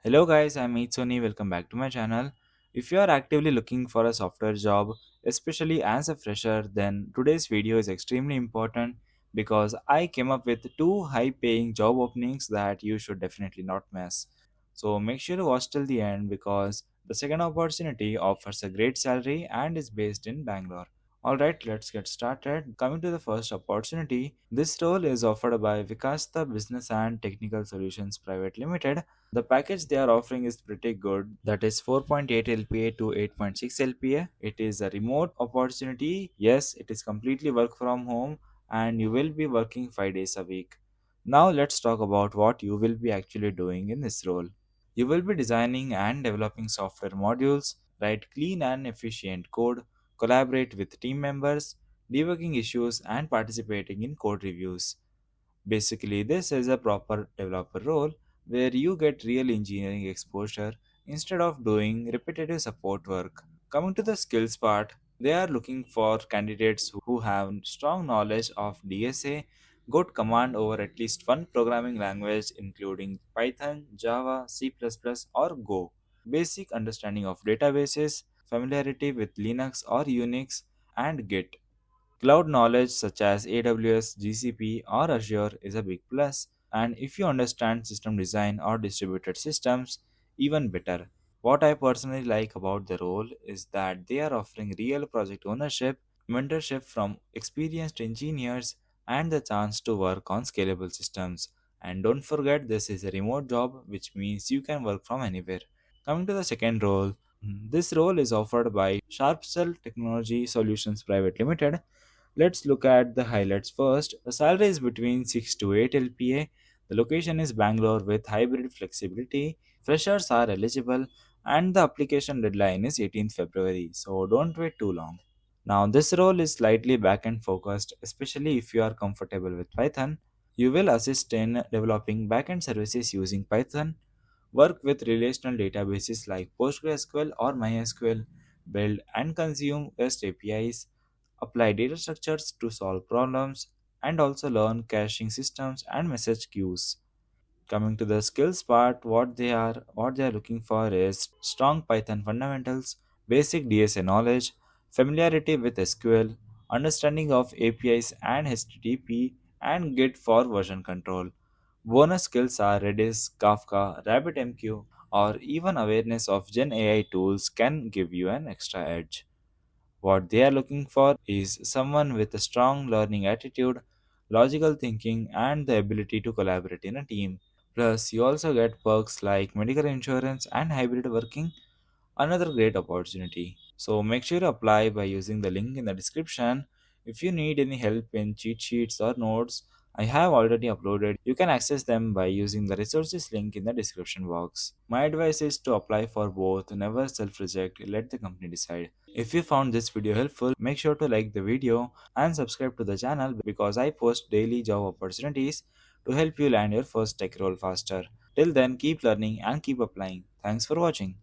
Hello guys, I'm Sony. Welcome back to my channel. If you are actively looking for a software job, especially as a fresher, then today's video is extremely important because I came up with two high-paying job openings that you should definitely not miss. So make sure to watch till the end because the second opportunity offers a great salary and is based in Bangalore. Alright, let's get started. Coming to the first opportunity, this role is offered by Wikasta Business and Technical Solutions Private Limited. The package they are offering is pretty good. That is 4.8 LPA to 8.6 LPA. It is a remote opportunity. Yes, it is completely work from home and you will be working 5 days a week. Now let's talk about what you will be actually doing in this role. You will be designing and developing software modules, write clean and efficient code, collaborate with team members, debugging issues, and participating in code reviews. Basically, this is a proper developer role where you get real engineering exposure instead of doing repetitive support work. Coming to the skills part, they are looking for candidates who have strong knowledge of DSA, good command over at least one programming language including Python, Java, C++, or Go, basic understanding of databases, familiarity with Linux or Unix, and Git. Cloud knowledge such as AWS, GCP, or Azure is a big plus, and if you understand system design or distributed systems, even better. What I personally like about the role is that they are offering real project ownership, mentorship from experienced engineers, and the chance to work on scalable systems. And don't forget, this is a remote job, which means you can work from anywhere. Coming to the second role, this role is offered by sharpsell Technology Solutions Private Limited. Let's look at the highlights first. The salary is between 6 to 8 LPA. The location is Bangalore with hybrid flexibility. Freshers are eligible and the application deadline is 18th February, so don't wait too long. Now, this role is slightly back-end focused, especially if you are comfortable with Python. You will assist in developing back-end services using Python, work with relational databases like PostgreSQL or MySQL, build and consume REST APIs, apply data structures to solve problems, and also learn caching systems and message queues. Coming to the skills part, what they are looking for is strong Python fundamentals, basic DSA knowledge, familiarity with SQL, understanding of APIs and HTTP, and Git for version control. Bonus skills are Redis, Kafka, RabbitMQ, or even awareness of Gen AI tools can give you an extra edge. What they are looking for is someone with a strong learning attitude, logical thinking, and the ability to collaborate in a team. Plus, you also get perks like medical insurance and hybrid working, another great opportunity. So, make sure to apply by using the link in the description. If you need any help in cheat sheets or notes, I have already uploaded. You can access them by using the resources link in the description box. My advice is to apply for both, never self reject, let the company decide. If you found this video helpful, make sure to like the video and subscribe to the channel because I post daily job opportunities to help you land your first tech role faster. Till then, keep learning and keep applying. Thanks for watching.